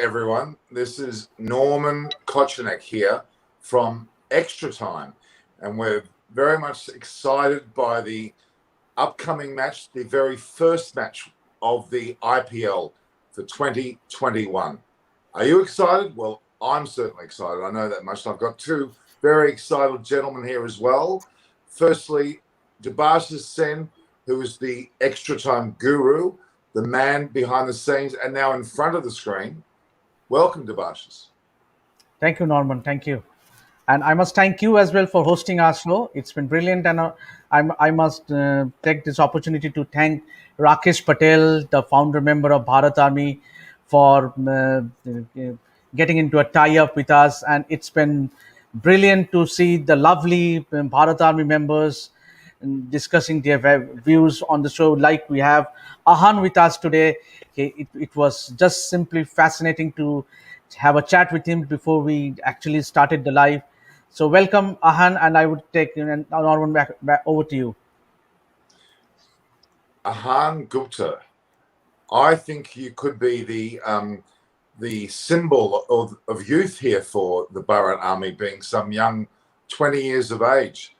everyone. This is Norman Kochenek here from Extra Time, and we're very much excited by the upcoming match, the very first match of the IPL for 2021. Are you excited? Well, I'm certainly excited. I know that much. I've got two very excited gentlemen here as well. Firstly, Debashis Sen, who is the Extra Time guru, the man behind the scenes and now in front of the screen. Welcome, Debashis. Thank you, Norman. Thank you. And I must thank you as well for hosting our show. It's been brilliant. And I must take this opportunity to thank Rakesh Patel, the founder member of Bharat Army, for getting into a tie-up with us. And it's been brilliant to see the lovely Bharat Army members discussing their views on the show. Like we have Ahan with us today. It was just simply fascinating to have a chat with him before we actually started the live. So welcome, Ahan, and I would take Norman back over to you. Ahan Gupta, I think you could be the symbol of youth here for the Bharat Army, being some young 20 years of age.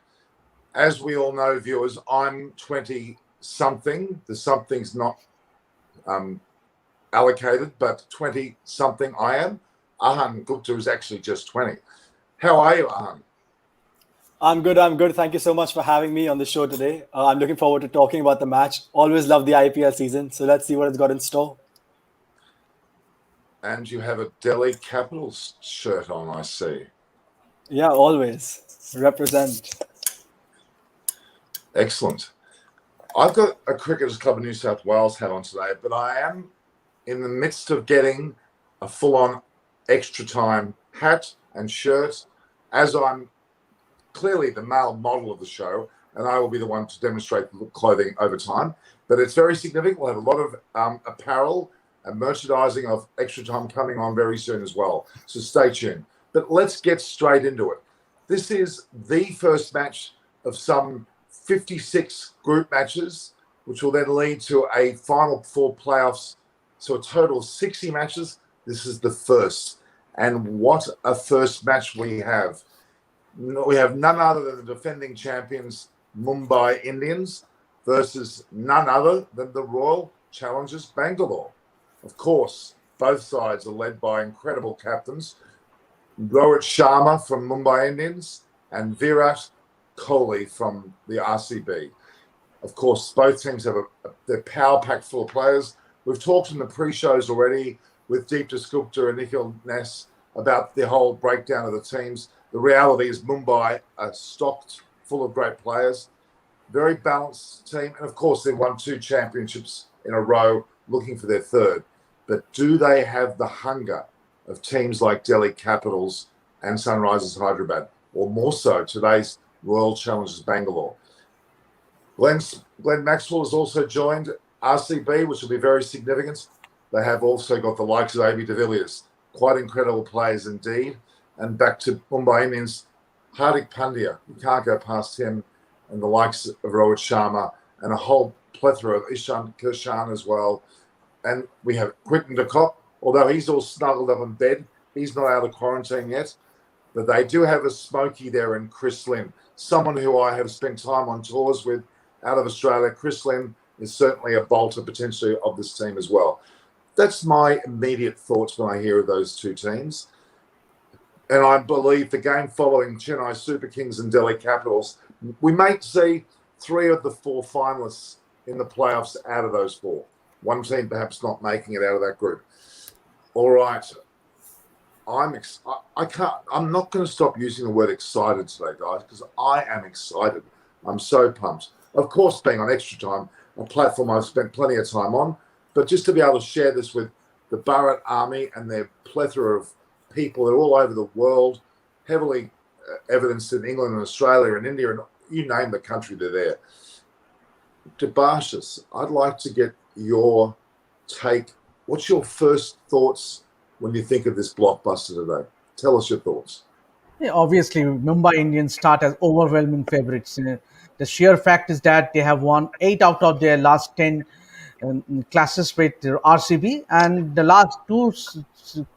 As we all know, viewers, I'm 20-something. The something's not allocated, but 20-something I am. Ahan Gupta is actually just 20. How are you, Ahan? I'm good. Thank you so much for having me on the show today. I'm looking forward to talking about the match. Always love the IPL season. So let's see what it's got in store. And you have a Delhi Capitals shirt on, I see. Yeah, always. Represent. Excellent. I've got a Cricketers Club of New South Wales hat on today, but I am in the midst of getting a full-on Extra Time hat and shirt, as I'm clearly the male model of the show, and I will be the one to demonstrate the clothing over time. But it's very significant. We'll have a lot of apparel and merchandising of Extra Time coming on very soon as well. So stay tuned. But let's get straight into it. This is the first match of some 56 group matches, which will then lead to a final four playoffs. So a total of 60 matches. This is the first. And what a first match we have. We have none other than the defending champions, Mumbai Indians, versus none other than the Royal Challengers Bangalore. Of course, both sides are led by incredible captains, Rohit Sharma from Mumbai Indians and Virat Kohli from the RCB. Of course, both teams have their power pack full of players. We've talked in the pre-shows already with Deepta Gupta and Nikhil Ness about the whole breakdown of the teams. The reality is Mumbai are stocked full of great players, very balanced team. And of course, they've won 2 championships in a row, looking for their third. But do they have the hunger of teams like Delhi Capitals and Sunrisers Hyderabad, or more so today's Royal Challengers Bangalore? Glenn Maxwell has also joined RCB, which will be very significant. They have also got the likes of AB de Villiers, quite incredible players indeed. And back to Mumbai Indians, Hardik Pandya, you can't go past him, and the likes of Rohit Sharma, and a whole plethora of Ishan Kirshan as well. And we have Quinton de Kock, although he's all snuggled up in bed. He's not out of quarantine yet. But they do have a smoky there in Chris Lynn, someone who I have spent time on tours with out of Australia. Chris Lynn is certainly a bolter potentially of this team as well. That's my immediate thoughts when I hear of those two teams. And I believe the game following Chennai Super Kings and Delhi Capitals, we may see 3 of the 4 finalists in the playoffs out of those 4. One team perhaps not making it out of that group. All right. I'm not going to stop using the word excited today, guys, because I am excited. I'm so pumped. Of course, being on Extra Time, a platform I've spent plenty of time on, but just to be able to share this with the Bharat Army and their plethora of people that are all over the world, heavily evidenced in England and Australia and India, and you name the country, they're there. Debashis, I'd like to get your take. What's your first thoughts when you think of this blockbuster today? Tell us your thoughts. Yeah, obviously, Mumbai Indians start as overwhelming favorites. The sheer fact is that they have won 8 out of their last 10 classes with RCB, and the last 2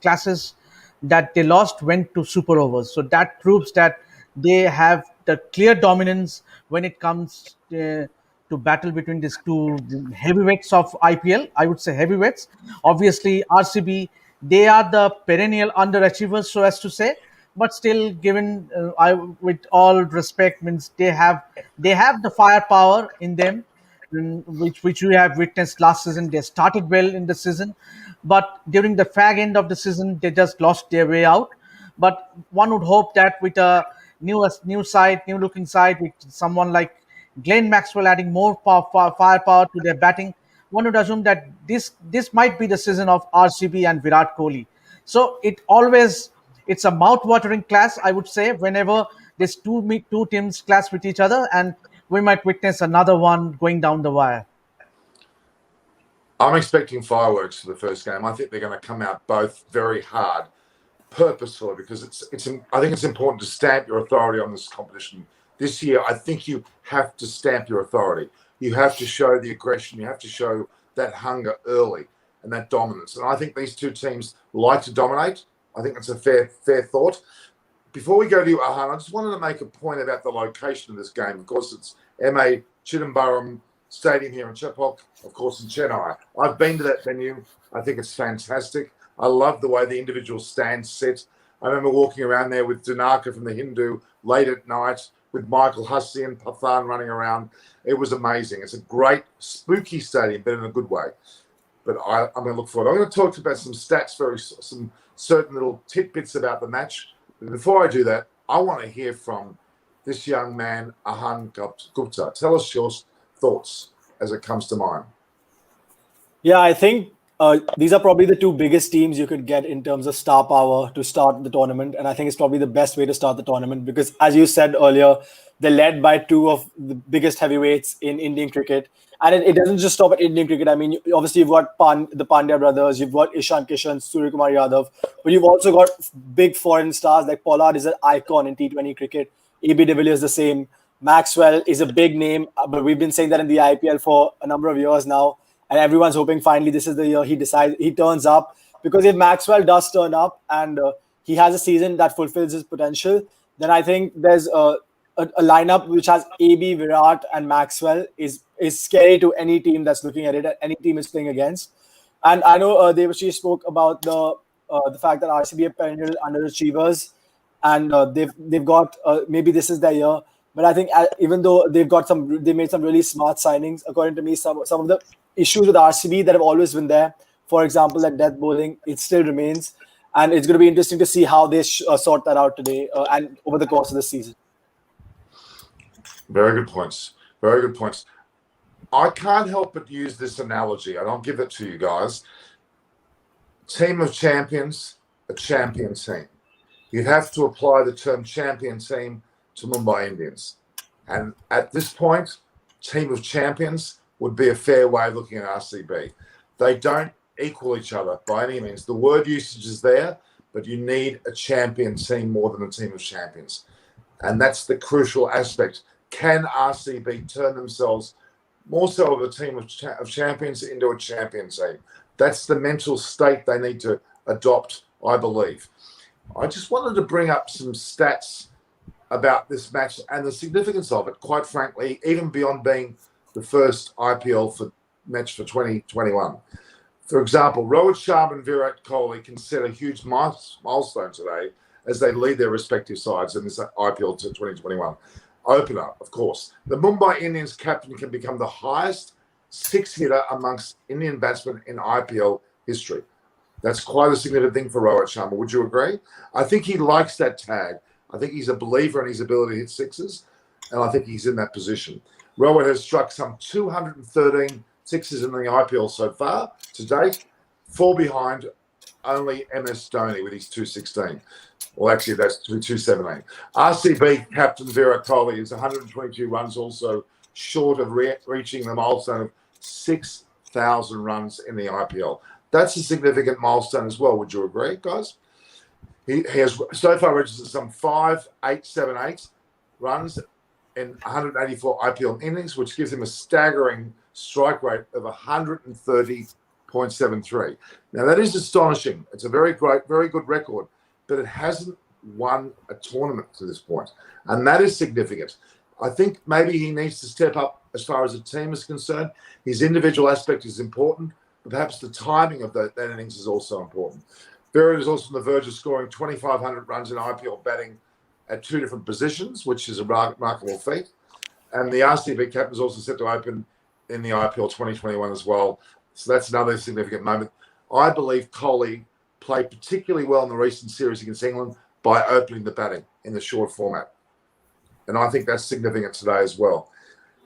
classes that they lost went to super overs. So that proves that they have the clear dominance when it comes to battle between these two heavyweights of IPL. I would say heavyweights. Obviously, RCB, they are the perennial underachievers, so as to say. But still, given with all respect, means they have the firepower in them, which we have witnessed last season. They started well in the season, but during the fag end of the season, they just lost their way out. But one would hope that with a new side, new looking side, with someone like Glenn Maxwell adding more firepower to their batting, one would assume that this might be the season of RCB and Virat Kohli. So it's a mouth-watering clash, I would say, whenever these two teams clash with each other, and we might witness another one going down the wire. I'm expecting fireworks for the first game. I think they're going to come out both very hard, purposefully, because I think it's important to stamp your authority on this competition. This year, I think you have to stamp your authority. You have to show the aggression. You have to show that hunger early and that dominance. And I think these two teams like to dominate. I think that's a fair thought. Before we go to you, Ahan, I just wanted to make a point about the location of this game. Of course, it's MA Chidambaram Stadium here in Chepauk, of course, in Chennai. I've been to that venue. I think it's fantastic. I love the way the individual stands sit. I remember walking around there with Dinaka from the Hindu late at night with Michael Hussey and Pathan running around. It was amazing. It's a great, spooky stadium, but in a good way. But I'm going to look forward. I'm going to talk about some stats, some certain little tidbits about the match. But before I do that, I want to hear from this young man, Ahan Gupta. Tell us your thoughts as it comes to mind. Yeah, I think these are probably the two biggest teams you could get in terms of star power to start the tournament. And I think it's probably the best way to start the tournament because, as you said earlier, they're led by two of the biggest heavyweights in Indian cricket. And it doesn't just stop at Indian cricket. I mean, obviously, you've got the Pandya brothers, you've got Ishan Kishan, Suryakumar Yadav, but you've also got big foreign stars like Pollard is an icon in T20 cricket. AB de Villiers the same. Maxwell is a big name, but we've been saying that in the IPL for a number of years now. And everyone's hoping finally this is the year he turns up. Because if Maxwell does turn up and he has a season that fulfills his potential, then I think there's a lineup which has AB, Virat, and Maxwell is scary to any team that's looking at it, any team is playing against. And I know Devashi spoke about the fact that RCB are perennial underachievers, and they've got maybe this is their year. But I think even though they made some really smart signings. According to me, some of the issues with RCB that have always been there, for example, like death bowling, it still remains, and it's going to be interesting to see how they sort that out today and over the course of the season. Very good points. Very good points. I can't help but use this analogy, and I'll give it to you guys. Team of champions, a champion team. You'd have to apply the term champion team to Mumbai Indians. And at this point, team of champions would be a fair way of looking at RCB. They don't equal each other by any means. The word usage is there, but you need a champion team more than a team of champions. And that's the crucial aspect. Can RCB turn themselves more so of a team of champions into a champion team? That's the mental state they need to adopt, I believe. I just wanted to bring up some stats about this match and the significance of it, quite frankly, even beyond being the first IPL match for 2021. For example, Rohit Sharma and Virat Kohli can set a huge milestone today as they lead their respective sides in this IPL to 2021. Opener, of course. The Mumbai Indians captain can become the highest six-hitter amongst Indian batsmen in IPL history. That's quite a significant thing for Rohit Sharma. Would you agree? I think he likes that tag. I think he's a believer in his ability to hit sixes, and I think he's in that position. Rohit has struck some 213 sixes in the IPL so far to date, 4 behind only MS Dhoni with his 216. Well, actually, that's 217. RCB captain Virat Kohli is 122 runs, also short of reaching the milestone of 6,000 runs in the IPL. That's a significant milestone as well. Would you agree, guys? He has so far registered some 5,878 runs in 184 IPL innings, which gives him a staggering strike rate of 130.6 0.73. Now, that is astonishing. It's a very good record, but it hasn't won a tournament to this point, and that is significant. I think maybe he needs to step up as far as the team is concerned. His individual aspect is important, but perhaps the timing of that innings is also important. Virat is also on the verge of scoring 2,500 runs in IPL batting at 2 different positions, which is a remarkable feat. And the RCB captain is also set to open in the IPL 2021 as well. So that's another significant moment. I believe Kohli played particularly well in the recent series against England by opening the batting in the short format. And I think that's significant today as well.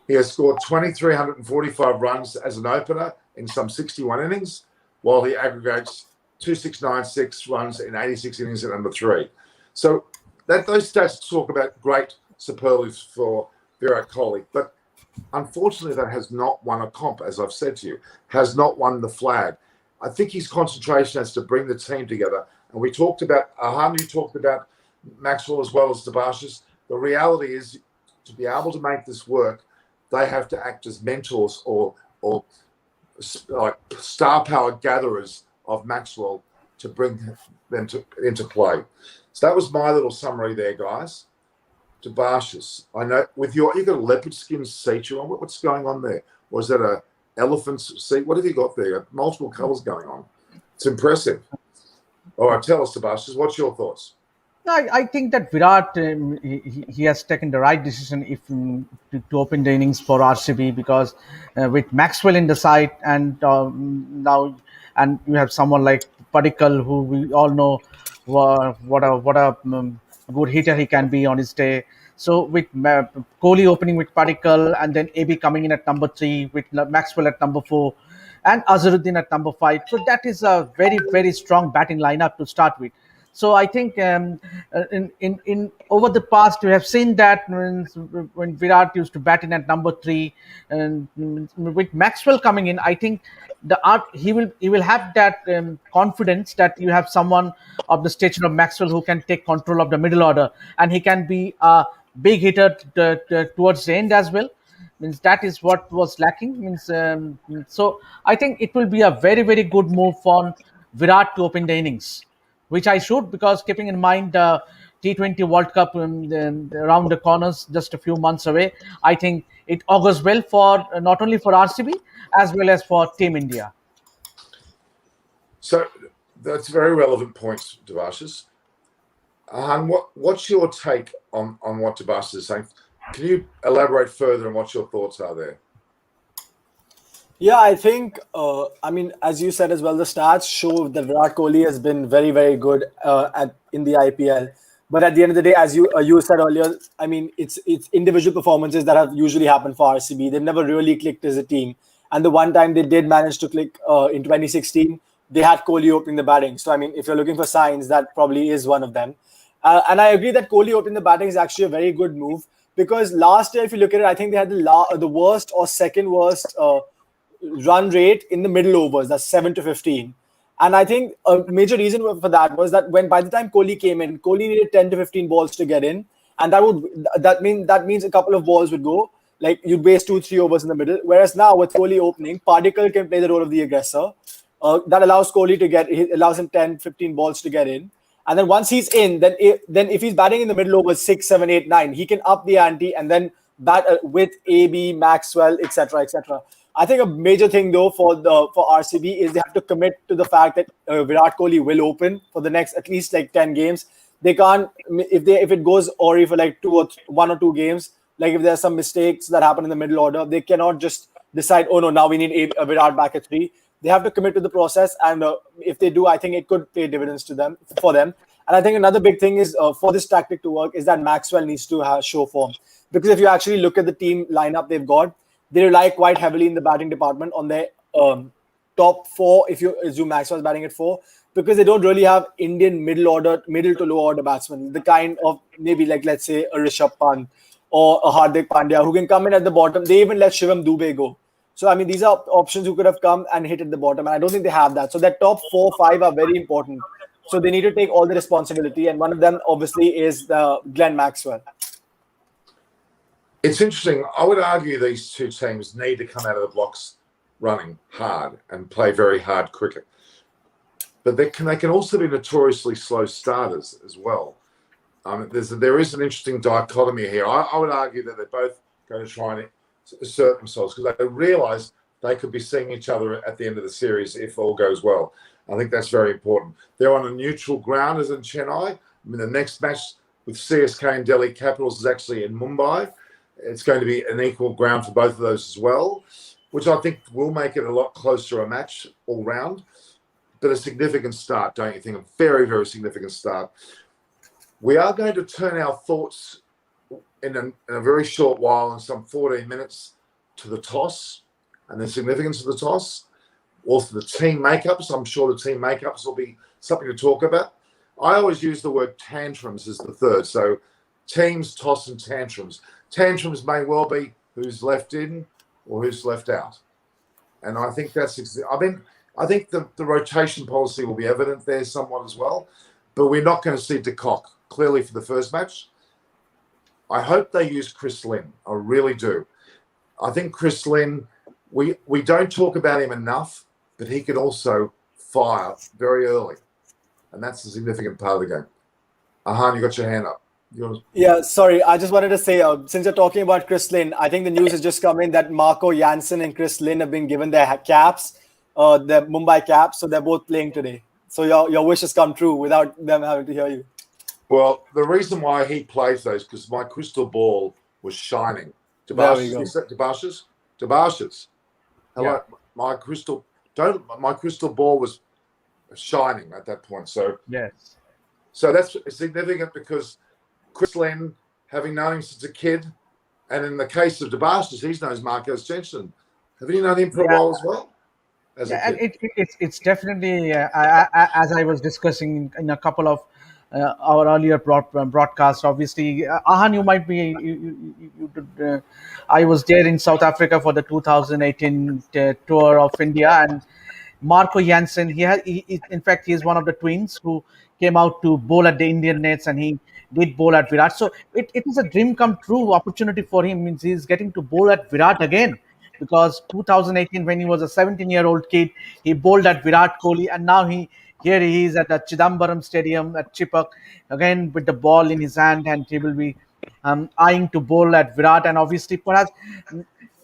He has scored 2,345 runs as an opener in some 61 innings, while he aggregates 2,696 runs in 86 innings at number 3. So those stats talk about great superlatives for Virat Kohli. But unfortunately, that has not won a comp, as I've said to you, has not won the flag. I think his concentration has to bring the team together. And we talked about, you talked about Maxwell as well as Debashis. The reality is, to be able to make this work, they have to act as mentors or like star power gatherers of Maxwell to bring them into play. So that was my little summary there, guys. Debashis, I know you've got a leopard skin seat you're on. What's going on there? Or is that a elephant's seat? What have you got there? Multiple colours going on. It's impressive. All right, tell us, Debashis, what's your thoughts? I think that Virat he has taken the right decision to open the innings for RCB, because with Maxwell in the side and now you have someone like Padikkal, who we all know what a good hitter he can be on his day. So with Kohli opening with Padikkal and then AB coming in at number 3 with Maxwell at number 4 and Azharuddin at number 5, so that is a very strong batting lineup to start with. So I think in over the past we have seen that when Virat used to bat in at number 3, and with Maxwell coming in, I think he will have that confidence that you have someone of the stature of Maxwell who can take control of the middle order, and he can be a big hitter towards the end as well. Means that is what was lacking. So I think it will be a very good move for Virat to open the innings, which I should, because keeping in mind the T20 World Cup around the corners, just a few months away, I think it augurs well for not only for RCB as well as for Team India. So that's very relevant points, Debashis. What's your take on what Debashis is saying? Can you elaborate further on what your thoughts are there? Yeah, I think, as you said as well, the stats show that Virat Kohli has been very good in the IPL. But at the end of the day, as you said earlier, I mean, it's individual performances that have usually happened for RCB. They've never really clicked as a team. And the one time they did manage to click in 2016, they had Kohli opening the batting. So, I mean, if you're looking for signs, that probably is one of them. And I agree that Kohli opening the batting is actually a very good move, because last year, if you look at it, I think they had the worst or second worst run rate in the middle overs. That's 7 to 15. And I think a major reason for that was that by the time Kohli came in, Kohli needed 10 to 15 balls to get in. And that means a couple of balls would go. Like, you'd waste 2-3 overs in the middle. Whereas now with Kohli opening, Padikkal can play the role of the aggressor. That allows Kohli allows him 10, 15 balls to get in. And then once he's in, then if he's batting in the middle over 6, 7, 8, 9, he can up the ante and then bat with AB, Maxwell, etc. I think a major thing though for RCB is they have to commit to the fact that Virat Kohli will open for the next at least like 10 games. They can't, if it goes Ori for like 1 or 2 games, like if there's some mistakes that happen in the middle order, they cannot just decide, oh no, now we need Virat back at 3. They have to commit to the process, and if they do, I think it could pay dividends for them. And I think another big thing is for this tactic to work is that Maxwell needs to show form, because if you actually look at the team lineup they've got, they rely quite heavily in the batting department on their top 4. If you assume Maxwell's batting at 4, because they don't really have Indian middle to low order batsmen, the kind of maybe like let's say a Rishabh Pant or a Hardik Pandya who can come in at the bottom. They even let Shivam Dubey go. So, I mean, these are options who could have come and hit at the bottom. And I don't think they have that. So, that top 4, 5 are very important. So, they need to take all the responsibility. And one of them, obviously, is Glenn Maxwell. It's interesting. I would argue these two teams need to come out of the blocks running hard and play very hard cricket. But they can also be notoriously slow starters as well. There is an interesting dichotomy here. I would argue that they're both going to try and assert themselves because they realise they could be seeing each other at the end of the series if all goes well. I think that's very important. They're on a neutral ground as in Chennai. I mean, the next match with CSK and Delhi Capitals is actually in Mumbai. It's going to be an equal ground for both of those as well, which I think will make it a lot closer a match all round. But a significant start, don't you think? A very, very significant start. We are going to turn our thoughts in a very short while, in some 14 minutes, to the toss and the significance of the toss. Also, the team makeups. I'm sure the team makeups will be something to talk about. I always use the word tantrums as the third. So teams, toss, and tantrums. Tantrums may well be who's left in or who's left out. And I think I think the rotation policy will be evident there somewhat as well. But we're not going to see De Kock clearly for the first match. I hope they use Chris Lynn. I really do. I think Chris Lynn, we don't talk about him enough, but he can also fire very early. And that's a significant part of the game. Ahan, you got your hand up. Yeah, sorry. I just wanted to say, since you're talking about Chris Lynn, I think the news has just come in that Marco Jansen and Chris Lynn have been given their caps, their Mumbai caps, so they're both playing today. So your wish has come true without them having to hear you. Well, the reason why he plays those because my crystal ball was shining. Debashis? Hello, Yeah. my crystal ball was shining at that point. So Yes. So that's significant because Chris Lynn, having known him since a kid, and in the case of Debashis, he's known as Marcos Jensen. Haven't you known him for a while as well? As a Yeah, and kid? it's definitely as I was discussing in a couple of our earlier broadcasts. Obviously, Ahan, you might be. You did, I was there in South Africa for the 2018 tour of India, and Marco Jansen. In fact, he is one of the twins who came out to bowl at the Indian nets, and he did bowl at Virat. So it is a dream come true opportunity for him. Means he's getting to bowl at Virat again, because 2018, when he was a 17-year-old kid, he bowled at Virat Kohli, and now here he is at the Chidambaram Stadium at Chipak again with the ball in his hand, and he will be eyeing to bowl at Virat, and obviously perhaps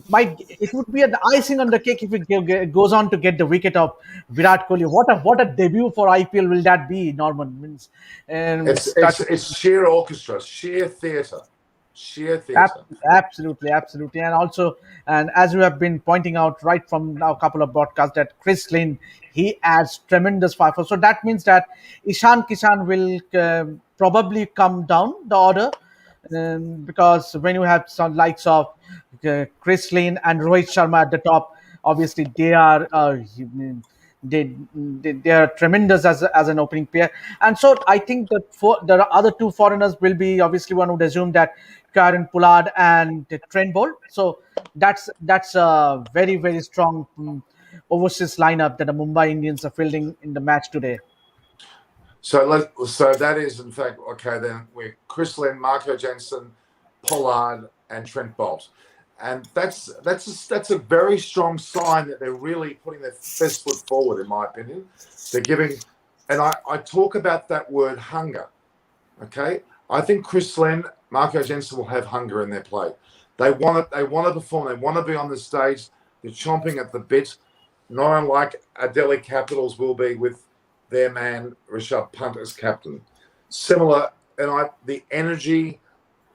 it would be an icing on the cake if it goes on to get the wicket of Virat Kohli. What a debut for IPL will that be, Norman? Means It's sheer orchestra, sheer theatre. Absolutely, absolutely, and as you have been pointing out right from now a couple of broadcasts that Chris Lynn, he adds tremendous fire. So that means that Ishan Kishan will probably come down the order, because when you have some likes of Chris Lynn and Rohit Sharma at the top, obviously they are tremendous as an opening pair. And so I think that the other two foreigners will be, obviously one would assume that Karen Pollard and Trent Bolt. So that's a very, very strong overseas lineup that the Mumbai Indians are fielding in the match today. So that is in fact okay. Then we're Chris Lynn, Marco Jansen, Pollard, and Trent Bolt, and that's a very strong sign that they're really putting their best foot forward. In my opinion, they're giving, and I talk about that word hunger. Okay, I think Chris Lynn, Marco Jansen will have hunger in their play. They want to perform. They want to be on the stage. They're chomping at the bit, not unlike a Delhi Capitals will be with their man Rishabh Pant as captain. Similar, and the energy,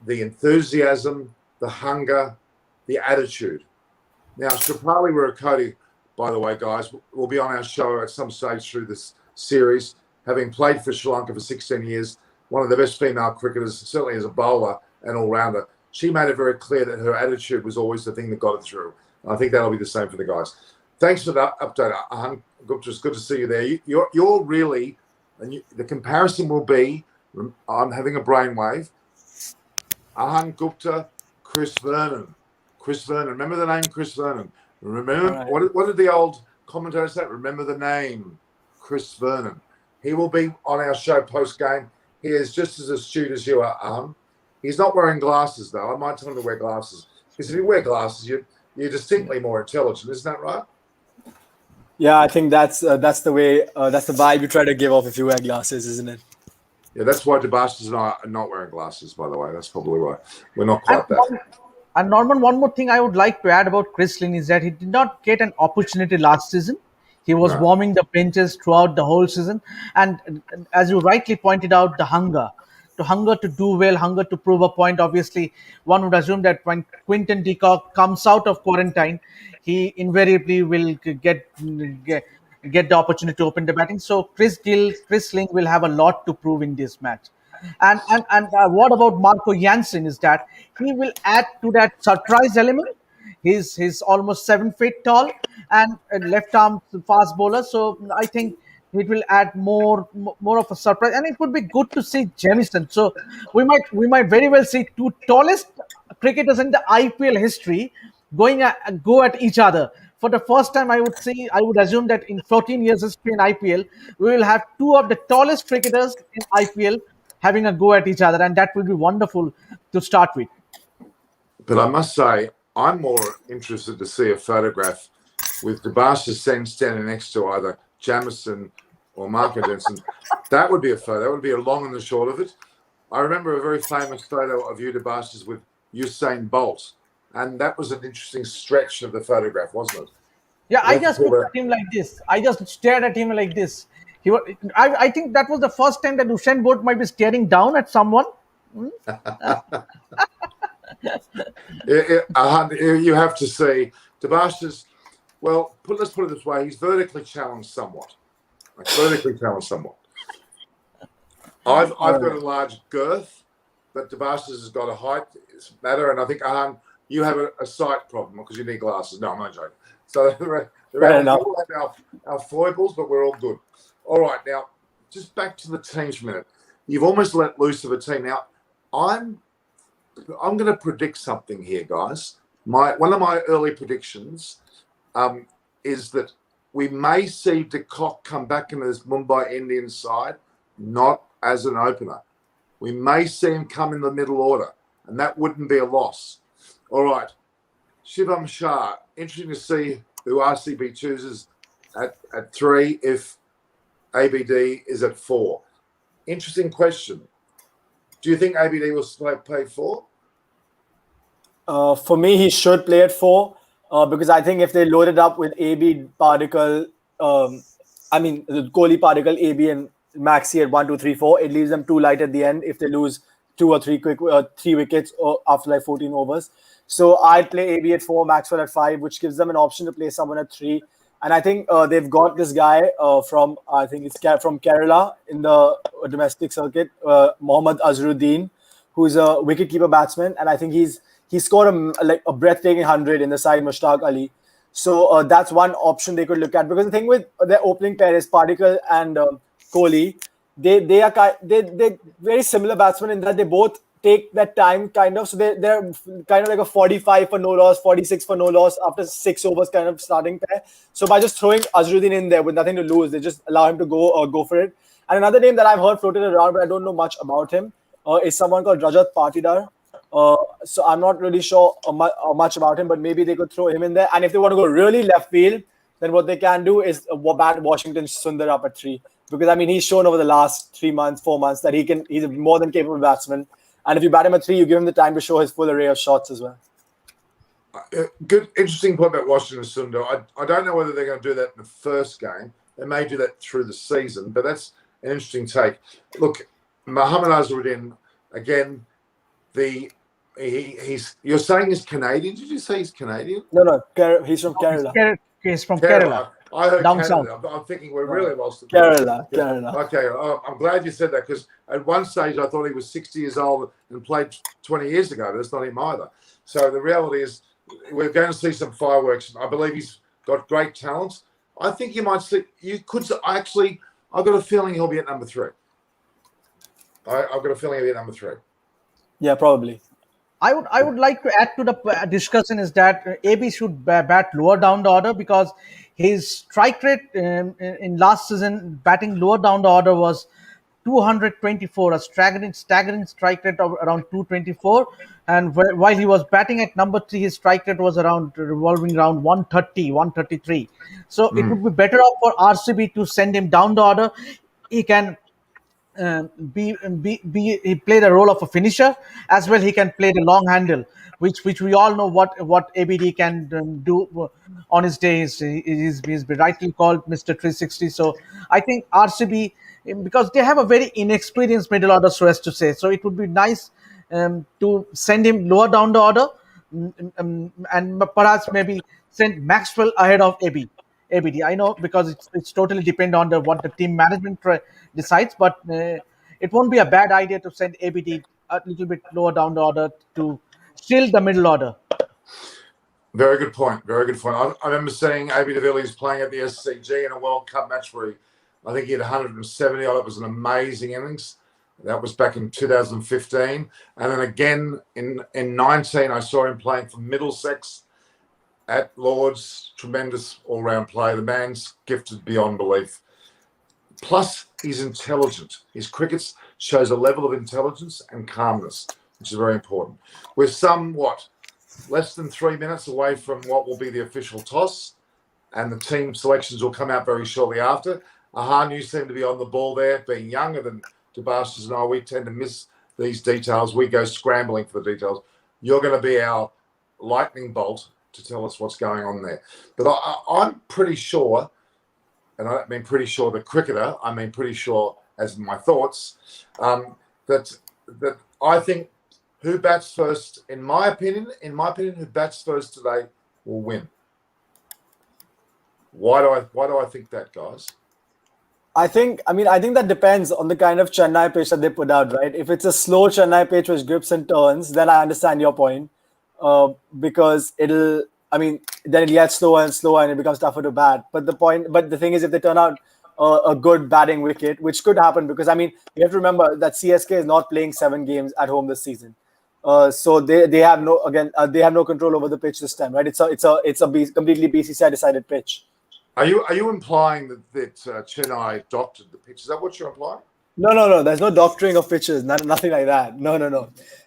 the enthusiasm, the hunger, the attitude. Now, Shripali Wirakoti, by the way, guys, will be on our show at some stage through this series, having played for Sri Lanka for 16 years, one of the best female cricketers, certainly as a bowler and all-rounder. She made it very clear that her attitude was always the thing that got her through. And I think that'll be the same for the guys. Thanks for that update, Ahan Gupta. It's good to see you there. You're really, and the comparison will be, I'm having a brainwave, Ahan Gupta, Chris Vernon. Chris Vernon. Remember the name Chris Vernon. Remember, right. What did the old commentator say? Remember the name Chris Vernon. He will be on our show post-game. He is just as astute as you are, He's not wearing glasses, though. I might tell him to wear glasses. Because if you wear glasses, you're distinctly more intelligent. Isn't that right? Yeah, I think that's the way that's the vibe you try to give off if you wear glasses, isn't it? Yeah, that's why DeBarsters and I are not wearing glasses, by the way. That's probably why. We're not And quite that. Norman, one more thing I would like to add about Chris Lynn is that he did not get an opportunity last season. He was No. warming the benches throughout the whole season, and as you rightly pointed out, the hunger to do well, hunger to prove a point. Obviously, one would assume that when Quinton de Kock comes out of quarantine, he invariably will get get the opportunity to open the batting. So Chris Ling will have a lot to prove in this match. And what about Marco Jansen is that he will add to that surprise element. He's almost 7 feet tall and a left arm fast bowler. So I think it will add more of a surprise, and it would be good to see Jamison. So we might very well see two tallest cricketers in the IPL history go at each other. For the first time, I would assume that in 14 years history in IPL, we will have two of the tallest cricketers in IPL having a go at each other, and that will be wonderful to start with. But I must say, I'm more interested to see a photograph with DeBarsters standing next to either Jamison or Marco Jensen. That would be a photo. That would be a long and the short of it. I remember a very famous photo of you, DeBarsters, with Usain Bolt. And that was an interesting stretch of the photograph, wasn't it? Yeah, I Let's just pull looked that. at him like this. I just stared at him like this. I think that was the first time that Usain Bolt might be staring down at someone. You have to see DeBarsters. Well, let's put it this way: he's vertically challenged somewhat. Vertically challenged somewhat. I've got a large girth, but DeBarsters has got a height matter, and I think you have a sight problem because you need glasses. No, I'm not joking. So we all have our foibles, but we're all good. All right, now just back to the teams for a minute. You've almost let loose of a team. Now I'm going to predict something here, guys. One of my early predictions is that we may see de Kock come back into this Mumbai Indians side, not as an opener. We may see him come in the middle order, and that wouldn't be a loss. All right, Shivam Shah. Interesting to see who RCB chooses at 3 if ABD is at 4. Interesting question. Do you think ABD will play 4? For me, he should play at 4 because I think if they load it up with AB Particle, Kohli Particle, AB and Maxi at 1, 2, 3, 4, it leaves them too light at the end if they lose 2 or 3 3 wickets after like 14 overs. So I'd play AB at 4, Maxwell at 5, which gives them an option to play someone at 3. And I think they've got this guy from Kerala in the domestic circuit, Mohammad Azharuddin, who's a wicketkeeper batsman, and I think he scored a breathtaking 100 in the side Mushtaq Ali. So that's one option they could look at, because the thing with their opening pair is Particle and Kohli. They're very similar batsmen in that they both take that time kind of. So they're kind of like a 45 for no loss, 46 for no loss after 6 overs kind of starting pair. So by just throwing Azharuddin in there with nothing to lose, they just allow him to go for it. And another name that I've heard floated around, but I don't know much about him, is someone called Rajat Patidar. So I'm not really sure much about him, but maybe they could throw him in there. And if they want to go really left field, then what they can do is bat Washington Sundar up at 3. Because, I mean, he's shown over the last 3 months, 4 months that he's a more than capable batsman. And if you bat him at 3, you give him the time to show his full array of shots as well. Good, interesting point about Washington Sundar. I don't know whether they're going to do that in the first game. They may do that through the season, but that's an interesting take. Look, Mohammad Azharuddin, again, you're saying he's Canadian? Did you say he's Canadian? No, he's from Kerala. He's from Kerala. I heard down Canada. south. I'm thinking we're really lost. Kerala. Okay, I'm glad you said that, because at one stage I thought he was 60 years old and played 20 years ago, but that's not him either. So the reality is we're going to see some fireworks. I believe he's got great talents. I think you might see. I've got a feeling he'll be at number 3. I've got a feeling he'll be at number 3. Yeah, probably. I would like to add to the discussion is that AB should bat lower down the order, because his strike rate in last season batting lower down the order was 224, a staggering strike rate of around 224. And while he was batting at number 3, his strike rate was around revolving around 130, 133. So it would be better off for RCB to send him down the order. He can uh, he play the role of a finisher as well. He can play the long handle, which we all know what ABD can do on his day. He's been rightly called Mr. 360. So I think RCB, because they have a very inexperienced middle order, so as to say. So it would be nice to send him lower down the order, and perhaps maybe send Maxwell ahead of ABD. I know, because it's totally depend on what the team management decides, but it won't be a bad idea to send ABD a little bit lower down the order to shield the middle order. Very good point. Very good point. I remember seeing AB de Villiers playing at the SCG in a World Cup match where I think he had 170 odd. It was an amazing innings. That was back in 2015. And then again in 19, I saw him playing for Middlesex at Lord's. Tremendous all-round play. The man's gifted beyond belief. Plus, he's intelligent. His cricket shows a level of intelligence and calmness, which is very important. We're somewhat less than 3 minutes away from what will be the official toss, and the team selections will come out very shortly after. Ahan, you seem to be on the ball there. Being younger than Debashes and I, we tend to miss these details. We go scrambling for the details. You're going to be our lightning bolt to tell us what's going on there. But I'm pretty sure, and I don't mean pretty sure the cricketer, I mean pretty sure as in my thoughts, that I think who bats first, in my opinion, who bats first today will win. Why do I think that, guys? I think that depends on the kind of Chennai pitch that they put out, right? If it's a slow Chennai pitch which grips and turns, then I understand your point, because then it gets slower and slower and it becomes tougher to bat. But the thing is, if they turn out a good batting wicket, which could happen, because you have to remember that CSK is not playing 7 games at home this season, so they have no control over the pitch this time, right? It's a completely BCCI decided pitch. Are you implying that Chennai doctored the pitch? Is that what you're implying? No. There's no doctoring of pitches. Nothing like that. No. Sorry,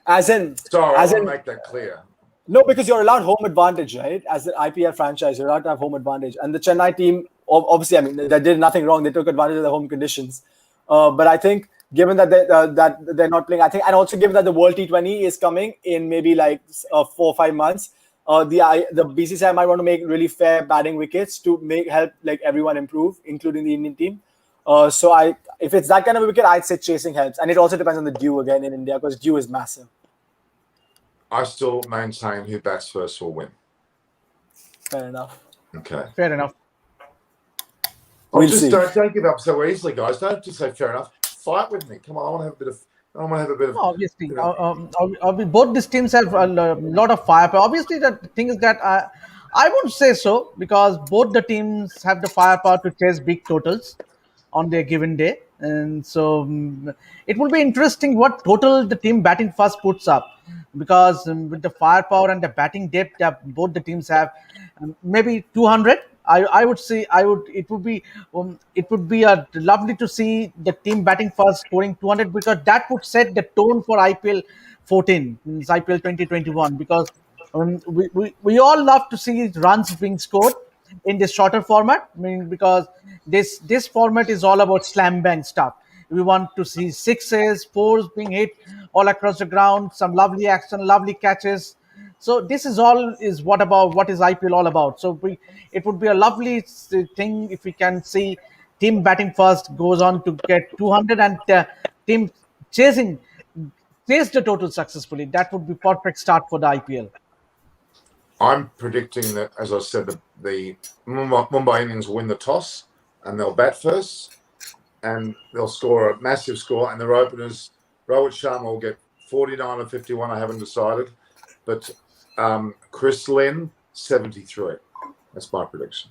I want to make that clear. No, because you're allowed home advantage, right? As an IPL franchise, you're allowed to have home advantage. And the Chennai team, obviously, they did nothing wrong. They took advantage of the home conditions. But I think, given that they're not playing, and also given that the World T20 is coming in maybe 4 or 5 months, the BCCI might want to make really fair batting wickets to help everyone improve, including the Indian team. So if it's that kind of a wicket, I'd say chasing helps, and it also depends on the dew again in India, because dew is massive. I still maintain who bats first will win. Fair enough. Okay. Fair enough. We'll see. Don't give up so easily, guys. Don't just say fair enough. Fight with me. Come on, I want to have a bit of. Obviously, both these teams have a lot of firepower. Obviously, the thing is that I won't say so, because both the teams have the firepower to chase big totals on their given day, and so it will be interesting what total the team batting first puts up, because with the firepower and the batting depth that both the teams have, maybe 200. I would say it would be lovely to see the team batting first scoring 200, because that would set the tone for IPL 14, IPL 2021, because we all love to see runs being scored in this shorter format. Because this format is all about slam bang stuff. We want to see sixes, fours being hit all across the ground, some lovely action, lovely catches. So this is what is IPL all about. So it would be a lovely thing if we can see team batting first goes on to get 200, and team chase the total successfully. That would be perfect start for the IPL. I'm predicting that, as I said, the Mumbai Indians will win the toss and they'll bat first, and they'll score a massive score, and their openers, Rohit Sharma, will get 49 or 51. I haven't decided, but Chris Lynn, 73. That's my prediction.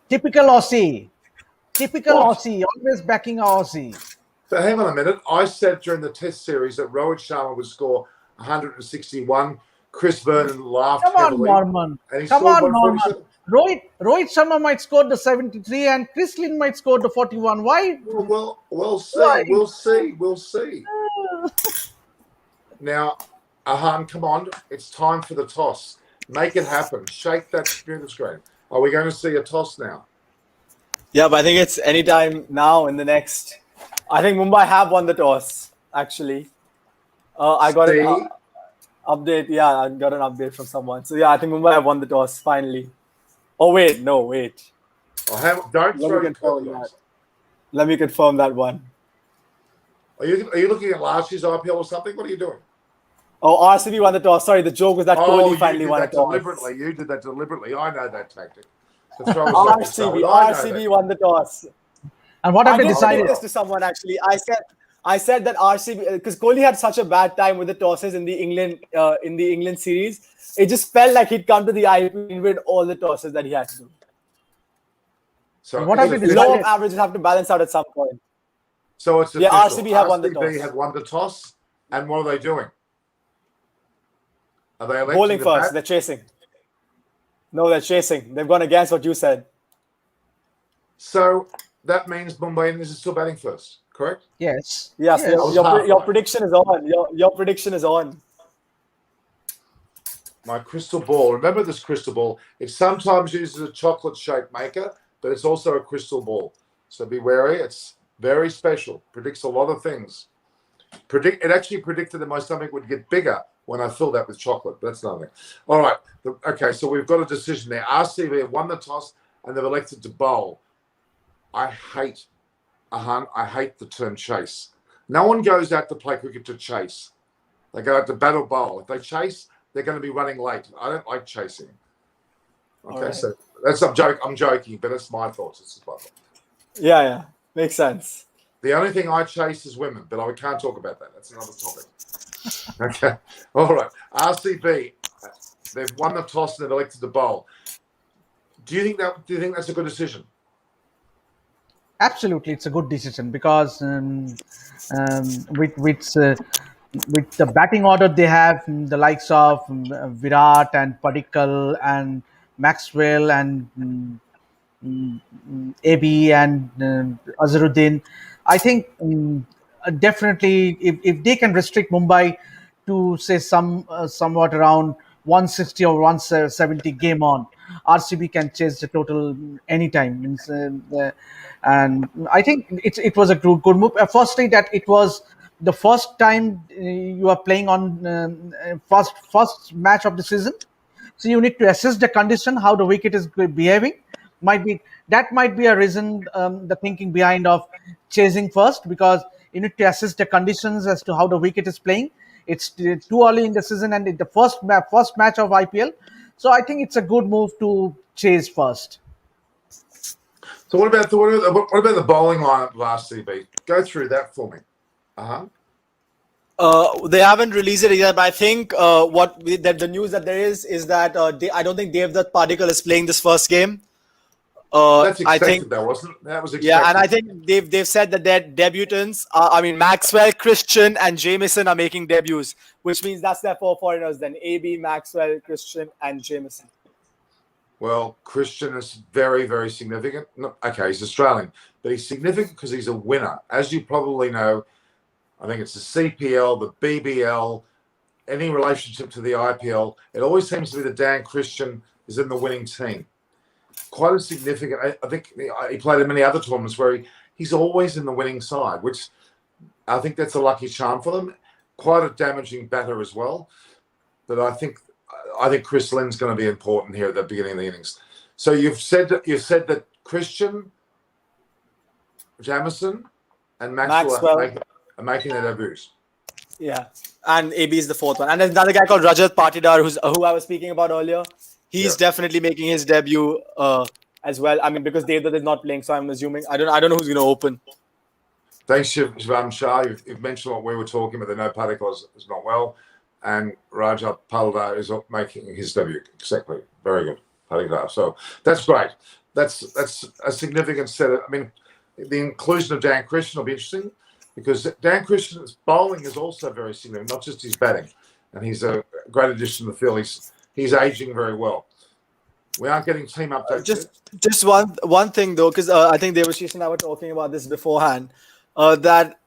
Typical Aussie. What? Aussie, always backing Aussie. So hang on a minute. I said during the Test series that Rohit Sharma would score 161. Chris Vernon laughed Come on, heavily. Norman. And he Come scored on, 147. Rohit Sharma might score the 73 and Chris Lynn might score the 41. Why? Well, we'll Why? see. We'll see. We'll see. Now, Ahan, come on. It's time for the toss. Make it happen. Shake that computer screen. Are we going to see a toss now? Yeah, but I think it's anytime now in the next. I think Mumbai have won the toss, actually. I got an See? update. Yeah, I got an update from someone. So, yeah, I think Mumbai have won the toss, finally. Oh, wait. No, wait. Don't Let me throw confirm curly that. Let me confirm that one. Are you looking at last year's IPL or something? What are you doing? Oh, RCB won the toss. Sorry, the joke was that Kohli finally you won did a that toss. deliberately. You did that deliberately. I know that tactic. To throw us off the RCB, shoulder. I know RCB that. won the toss. And what have I they did predict decided? this to someone actually. I said that RCB because Kohli had such a bad time with the tosses in the England series. It just felt like he'd come to the IPL and win all the tosses that he had to do. So And what have they The law decided? of averages have to balance out at some point. So it's Yeah, official. RCB have won the RCB toss. have won the toss, and what are they doing? Are they electing Bowling the first, bat? they're chasing. No, they're chasing. They've gone against what you said. So that means Mumbai Indians is still batting first, correct? Yes. Yeah, Yes. so was your half-right. prediction is on. Your prediction is on. My crystal ball. Remember this crystal ball. It's sometimes used as a chocolate shake maker, but it's also a crystal ball. So be wary. It's very special. Predicts a lot of things. It actually predicted that my stomach would get bigger when I filled that with chocolate. But that's nothing. All right. Okay, so we've got a decision there. RCB have won the toss and they've elected to bowl. I hate the term chase. No one goes out to play cricket to chase. They go out to battle bowl. If they chase, they're going to be running late. I don't like chasing. Okay, Right. so I'm joking, but that's my thoughts. This is my thought. Yeah, makes sense. The only thing I chase is women, but I can't talk about that. That's another topic. Okay, all right. RCB, they've won the toss and they've elected to bowl. Do you think that's a good decision? Absolutely, it's a good decision because with the batting order they have, the likes of Virat and Padikkal and Maxwell and AB and Azharuddin, I think definitely if they can restrict Mumbai to say somewhat around 160 or 170 game on, RCB can chase the total anytime. And I think it was a good move. Firstly, that it was the first time you are playing on first match of the season, so you need to assess the condition, how the wicket is behaving. Might be a reason, the thinking behind of chasing first, because you need to assess the conditions as to how the wicket is playing. It's too early in the season and the first match of IPL, so I think it's a good move to chase first. So what about the bowling lineup of RCB? Go through that for me. They haven't released it yet, but I think the news that there is that I don't think Devdutt Padikkal is playing this first game. That's expected, I think, though, wasn't it? That was expected. yeah, and I think they've said that their debutants, Maxwell, Christian, and Jameson are making debuts, which means that's their four foreigners then: AB, Maxwell, Christian, and Jameson. Well, Christian is very, very significant. Okay, he's Australian, but he's significant because he's a winner. As you probably know, I think it's the CPL, the BBL, any relationship to the IPL. It always seems to be that Dan Christian is in the winning team. Quite a significant. I think he played in many other tournaments where he's always in the winning side, which I think that's a lucky charm for them. Quite a damaging batter as well, but I think Chris Lynn's going to be important here at the beginning of the innings. So you've said that Christian, Jamison, and Maxwell are making their debuts. Yeah, and AB is the fourth one, and there's another guy called Rajat Patidar, who I was speaking about earlier. He's definitely making his debut as well. I mean, because Devdutt is not playing, so I'm assuming I don't know who's going to open. Thanks, Shivam Shah. You've mentioned what we were talking about. The no Padikkal is not well, and Rajat Patidar is making his debut. Exactly, very good, Patidar. So that's great. That's a significant set. I mean, the inclusion of Dan Christian will be interesting because Dan Christian's bowling is also very significant, not just his batting, and he's a great addition to the field. He's aging very well. We aren't getting team updates yet. Just one thing though, because I think Devashish and I were talking about this beforehand. That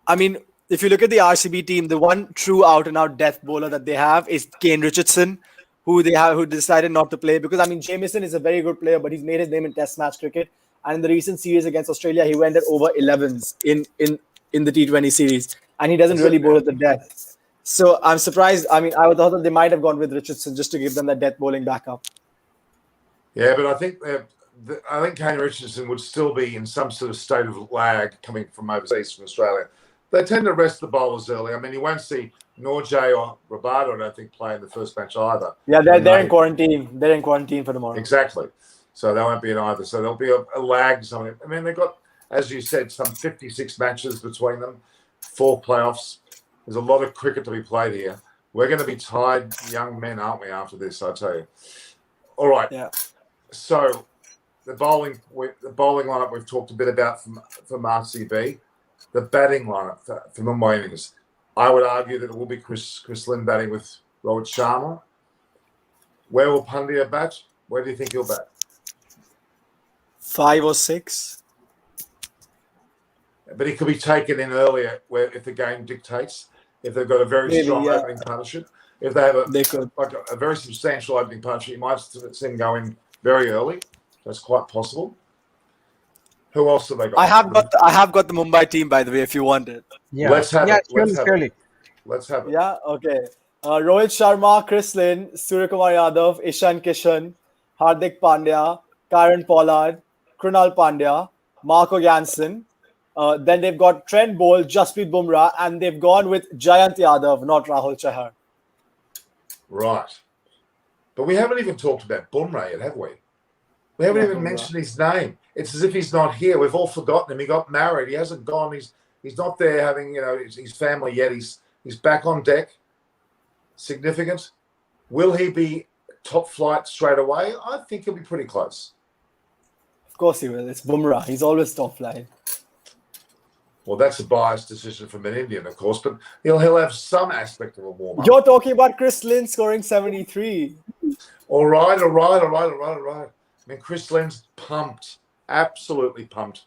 I mean, if you look at the RCB team, the one true out and out death bowler that they have is Kane Richardson, who decided not to play because I mean Jamieson is a very good player, but he's made his name in Test match cricket. And in the recent series against Australia, he went at over 11s in the T20 series, and he doesn't really bowl at the death. So I'm surprised. I mean, I thought that they might have gone with Richardson just to give them that death bowling backup. Yeah, but I think Kane Richardson would still be in some sort of state of lag coming from overseas from Australia. They tend to rest the bowlers early. I mean, you won't see Norjay or Roberto, I don't think, play in the first match either. Yeah, they're in quarantine. They're in quarantine for tomorrow. Exactly. So they won't be in either. So there'll be a lag. I mean, they've got, as you said, some 56 matches between them, 4 playoffs. There's a lot of cricket to be played here. We're going to be tired young men, aren't we, after this, I tell you. All right. Yeah. So the bowling lineup we've talked a bit about from RCB. The batting lineup for Mumbai Indians. I would argue that it will be Chris Lynn batting with Rohit Sharma. Where will Pandya bat? Where do you think he'll bat? 5 or 6. But he could be taken in earlier if the game dictates. If they've got a very strong opening partnership. If they have a very substantial opening partnership, you might see him go in very early. That's quite possible. Who else have they got? I have got the Mumbai team, by the way, if you want it. Yeah. Let's have it. Surely. Let's have it. Yeah, okay. Rohit Sharma, Chris Lynn, Suryakumar Yadav, Ishan Kishan, Hardik Pandya, Kieron Pollard, Krunal Pandya, Marco Jansen. Then they've got Trent Bolt, Jasprit Bumrah, and they've gone with Jayant Yadav, not Rahul Chahar. Right. But we haven't even talked about Bumrah yet, have we? We haven't even mentioned his name. It's as if he's not here. We've all forgotten him. He got married. He hasn't gone. He's not there having, his family yet. He's back on deck. Significant. Will he be top flight straight away? I think he'll be pretty close. Of course he will. It's Bumrah. He's always top flight. Well, that's a biased decision from an Indian, of course, but he'll have some aspect of a warm-up. You're talking about Chris Lynn scoring 73. All right. I mean, Chris Lynn's pumped, absolutely pumped.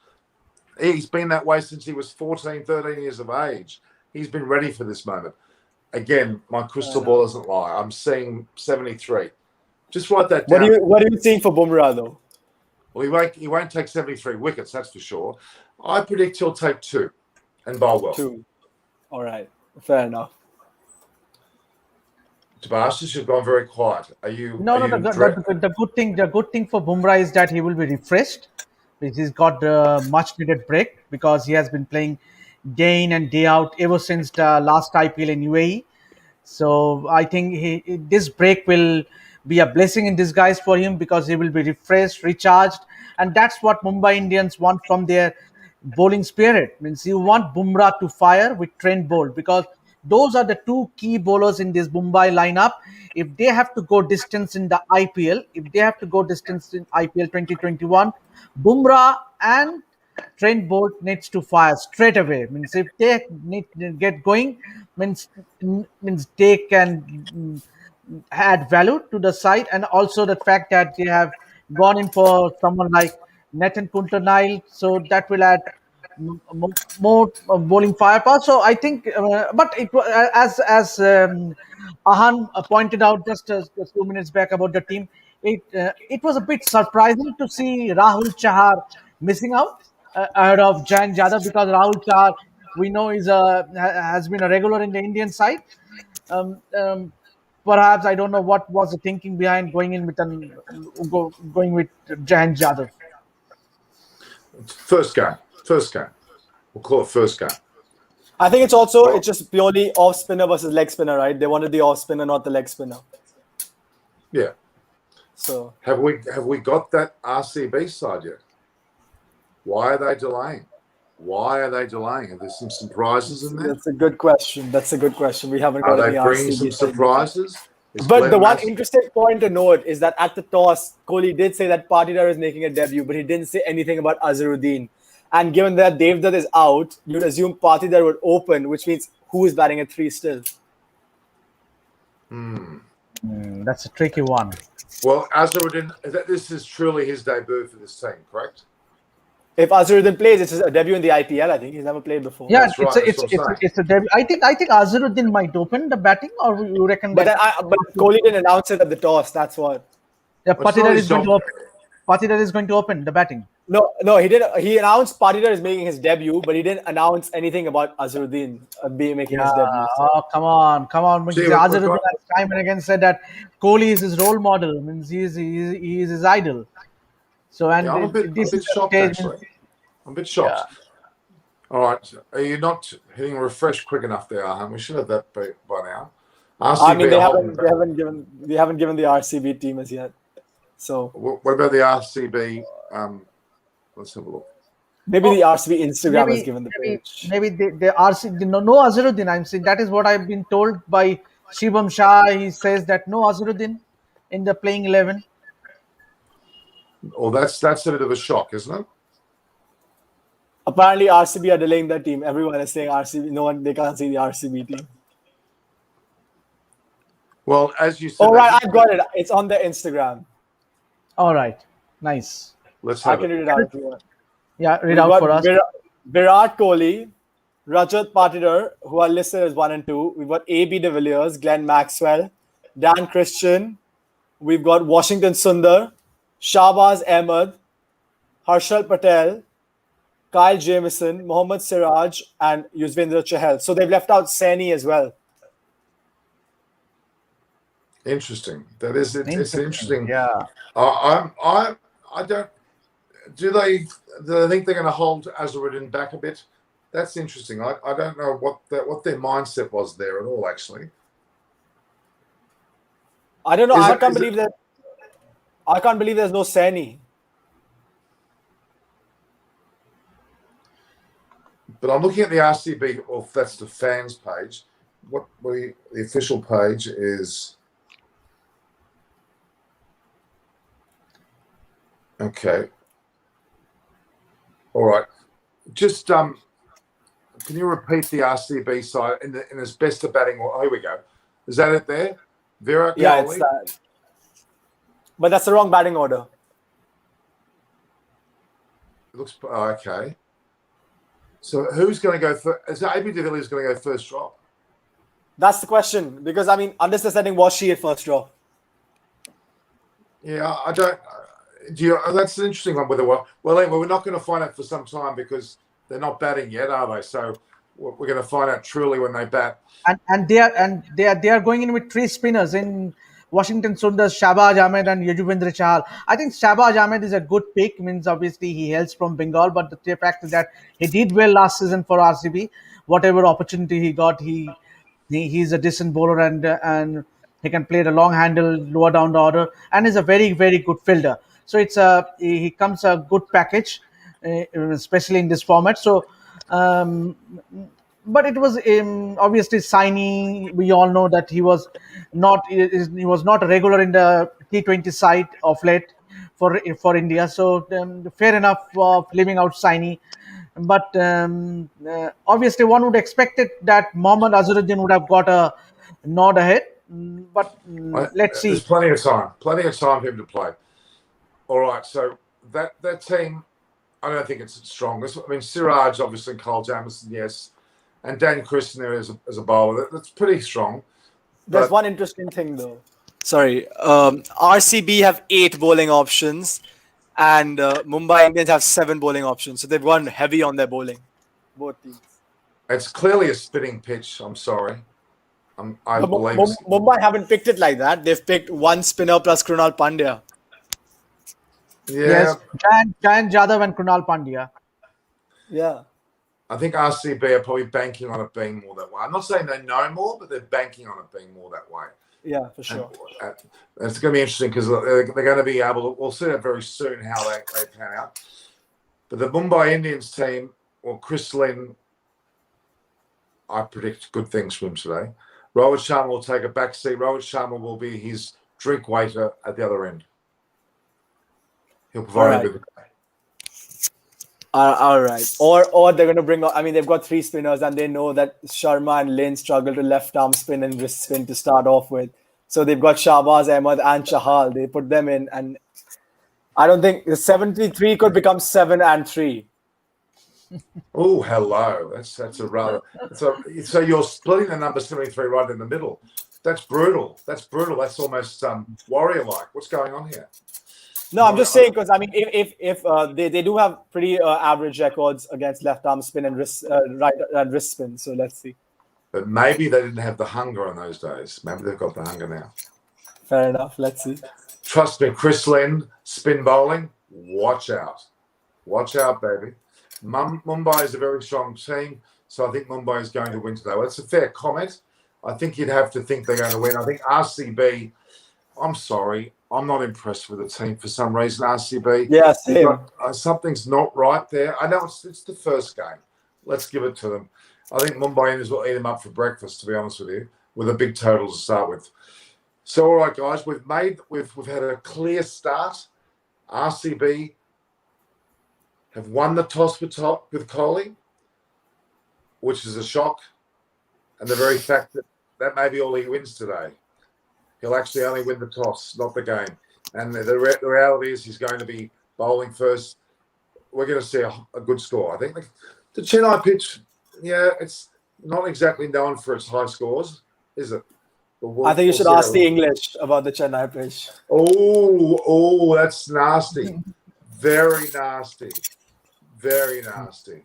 He's been that way since he was 14, 13 years of age. He's been ready for this moment. Again, my crystal ball doesn't lie. I'm seeing 73. Just write that down. What are you seeing for Bumrah, though? Well, he won't take 73 wickets, that's for sure. I predict he'll take 2 and bowl well. 2. All right. Fair enough. Tabashis, you've gone very quiet. The good thing for Bumrah is that he will be refreshed. He's got a much needed break because he has been playing day in and day out ever since the last IPL in UAE. So I think this break will be a blessing in disguise for him because he will be refreshed, recharged, and that's what Mumbai Indians want from their bowling spirit. Means you want Bumrah to fire with Trent Bolt because those are the 2 key bowlers in this Mumbai lineup. If they have to go distance in the IPL, if they have to go distance in IPL 2021, Bumrah and Trent Bolt needs to fire straight away. Means if they need to get going, means they can add value to the side, and also the fact that they have gone in for someone like Nathan Coulter-Nile, so that will add more bowling firepower. So I think, but it as Ahan pointed out just a few minutes back about the team, it was a bit surprising to see Rahul Chahar missing out ahead of Jayant Yadav because Rahul Chahar we know has been a regular in the Indian side. Perhaps I don't know what was the thinking behind going with Jayant Yadav. First game. We'll call it first game. I think it's just purely off spinner versus leg spinner, right? They wanted the off spinner, not the leg spinner. Yeah. So have we got that RCB side yet? Why are they delaying? Are there some surprises in there? That's a good question. We haven't got any RCB. Are they bringing some surprises? But the one interesting point to note is that at the toss, Kohli did say that Patidar is making a debut, but he didn't say anything about Azharuddin. And given that Devdutt is out, you'd assume Patidar would open, which means who is batting at 3 still? That's that's a tricky one. Well, Azharuddin, this is truly his debut for this team, correct? If Azharuddin plays, it's his debut in the IPL. I think he's never played before. Yeah, That's right. That's what I'm saying. it's a debut. I think Azharuddin might open the batting, or you reckon But that? but Kohli didn't announce it at the toss. That's what. Yeah, It's not his job. Patidar is going to open the batting. No, he did. He announced Patidar is making his debut, but he didn't announce anything about Azharuddin making his debut. So. Oh, come on. See, Azharuddin has time and again said that Kohli is his role model. Means he is his idol. So and Yeah, I'm a bit shocked, actually. I'm a bit shocked. Yeah. All right. Are you not hitting refresh quick enough there, Arham? We should have that by now. RCB I mean, they haven't given the RCB team as yet. So what about the RCB? Let's have a look. Maybe the RCB Instagram has given the page. Maybe the RCB no Azharuddin. I'm saying that is what I've been told by Shibam Shah. He says that no Azharuddin in the playing 11. Oh, that's a bit of a shock, isn't it? Apparently, RCB are delaying their team. Everyone is saying RCB. No one, they can't see the RCB team. Well, as you said. Oh, right, I've got it. It's on the Instagram. All right, nice. Let's have I can read it out if you want. Yeah, read out for us. Virat Kohli, Rajat Patidar, who are listed as 1 and 2. We've got AB de Villiers, Glenn Maxwell, Dan Christian. We've got Washington Sundar, Shahbaz Ahmed, Harshal Patel, Kyle Jamieson, Mohammad Siraj, and Yuzvendra Chahal. So they've left out Saini as well. Interesting. That is it's interesting. Yeah. I don't. Do they think they're going to hold Azharuddin back a bit? That's interesting. I don't know what their mindset was there at all. Actually, I don't know. I can't believe there's no Saini. But I'm looking at the RCB. Well, that's the fans page. The official page is. Okay. All right. Just can you repeat the RCB side in its best of batting? Oh, here we go. Is that it there? Virat Kohli? Yeah, it's that. But that's the wrong batting order. It looks okay. So who's going to go first? Is AB de Villiers going to go first drop? That's the question. Because, I mean, unless the setting was she at first drop. Yeah, I don't. That's an interesting one. Well, we're not going to find out for some time because they're not batting yet, are they? So we're going to find out truly when they bat. And they are going in with 3 spinners in Washington Sundar, Shahbaz Ahmed, and Yuzvendra Chahal. I think Shahbaz Ahmed is a good pick. Means obviously he hails from Bengal, but the fact is that he did well last season for RCB. Whatever opportunity he got, he's a decent bowler and he can play the long handle, lower down the order, and is a very, very good fielder. So he comes a good package, especially in this format. So, but it was obviously Saini. We all know that he was not a regular in the T20 side of late for India. So fair enough of leaving out Saini. But obviously one would expect it that Mohammad Azharuddin would have got a nod ahead. But let's see. There's plenty of time for him to play. All right, so that team, I don't think it's its strongest. I mean, Siraj, obviously, Kyle Jamieson, yes, and Dan Christian there as a bowler. That's pretty strong. There's one interesting thing, though. Sorry, RCB have 8 bowling options, and Mumbai Indians have 7 bowling options. So they've gone heavy on their bowling, both teams. It's clearly a spinning pitch. I'm sorry. I believe Mumbai haven't picked it like that. They've picked 1 spinner plus Krunal Pandya. Yeah. Yes, Jayant Jadhav and Krunal Pandya. Yeah. I think RCB are probably banking on it being more that way. I'm not saying they know more, but they're banking on it being more that way. Yeah, for sure. And it's going to be interesting because they're going to be able to, we'll see that very soon how they pan out. But the Mumbai Indians team, or Chris Lynn, I predict good things from him today. Rohit Sharma will take a back seat. Rohit Sharma will be his drink waiter at the other end. He'll provide him with all right. Or they're going to bring. I mean, they've got 3 spinners, and they know that Sharma and Lynn struggle to left arm spin and wrist spin to start off with. So they've got Shahbaz Ahmed and Chahal. They put them in, and I don't think the 73 could become 7-3. Oh, hello. That's a rather. So you're splitting the number 73 right in the middle. That's brutal. That's brutal. That's almost warrior-like. What's going on here? No, I'm just saying because I mean, if they do have pretty average records against left arm spin and right and wrist spin. So let's see. But maybe they didn't have the hunger in those days. Maybe they've got the hunger now. Fair enough. Let's see. Trust me, Chris Lynn, spin bowling. Watch out. Watch out, baby. Mumbai is a very strong team, so I think Mumbai is going to win today. Well, that's a fair comment. I think you'd have to think they're going to win. I think RCB, I'm sorry, I'm not impressed with the team for some reason, RCB. Yeah, same. Something's not right there. I know it's the first game. Let's give it to them. I think Mumbai Indians will eat them up for breakfast, to be honest with you, with a big total to start with. So, all right, guys, we've had a clear start. RCB have won the toss with Kohli, which is a shock. And the very fact that may be all he wins today. He'll actually only win the toss, not the game. And the reality is he's going to be bowling first. We're going to see a good score. I think the Chennai pitch, yeah, it's not exactly known for its high scores, is it? I think you should ask the English about the Chennai pitch. Oh, that's nasty. Very nasty. Very nasty.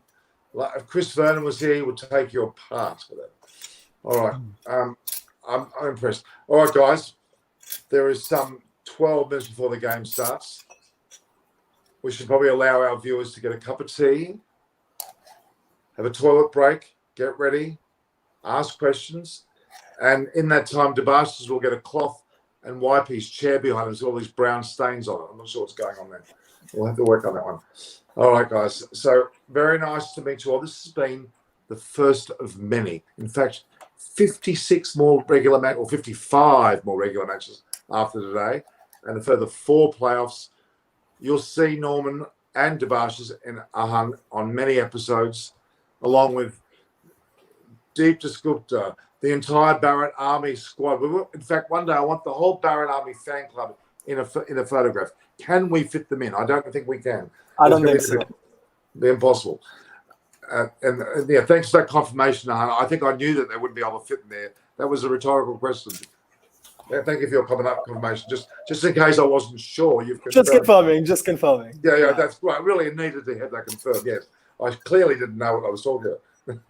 Like if Chris Vernon was here, he would take you apart for that. All right. I'm impressed. All right, guys. There is some 12 minutes before the game starts. We should probably allow our viewers to get a cup of tea, have a toilet break, get ready, ask questions. And in that time, Debashes will get a cloth and wipe his chair behind him. There's all these brown stains on it. I'm not sure what's going on there. We'll have to work on that one. All right, guys. So very nice to meet you all. This has been the first of many. In fact, 56 more regular matches, or 55 more regular matches after today, and a further 4 playoffs. You'll see Norman and Debashes and Ahan on many episodes, along with Deeptas Gupta, the entire Barrett Army squad. In fact, one day I want the whole Barrett Army fan club in a photograph. Can we fit them in? I don't think we can. I don't think so. They're impossible. And yeah, thanks for that confirmation, Ahan. I think I knew that they wouldn't be able to fit in there. That was a rhetorical question. Yeah, thank you for your confirmation. Just in case I wasn't sure, you've confirmed. Just confirming. Yeah, that's right. Really needed to have that confirmed. Yes, I clearly didn't know what I was talking about.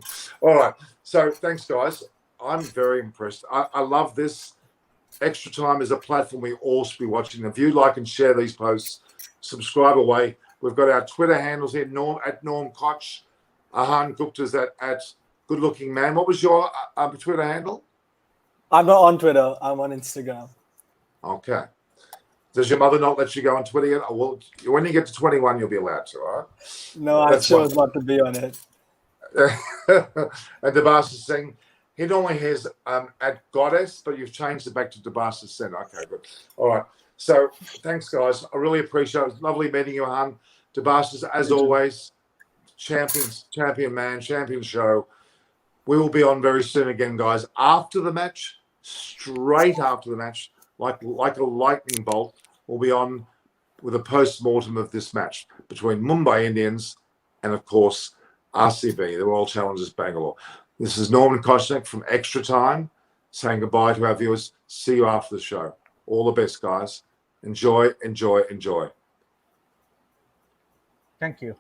All right. So thanks, guys. I'm very impressed. I love this. Extra Time is a platform we all should be watching. If you like and share these posts, subscribe away. We've got our Twitter handles here, Norm Koch, Ahan Gupta's at Good Looking Man. What was your Twitter handle? I'm not on Twitter. I'm on Instagram. Okay. Does your mother not let you go on Twitter yet? Well, when you get to 21, you'll be allowed to, all right? No, I chose not to be on it. And Debashes is saying he normally has at Goddess, but you've changed it back to Debashes Center. Okay, good. All right. So thanks, guys. I really appreciate it. It was lovely meeting you, Han. Debashes, as always, champion man, champion show. We will be on very soon again, guys. After the match, straight after the match, like a lightning bolt, we'll be on with a post-mortem of this match between Mumbai Indians and, of course, RCB, the Royal Challengers Bangalore. This is Norman Kochnik from Extra Time saying goodbye to our viewers. See you after the show. All the best, guys. Enjoy, enjoy, enjoy. Thank you.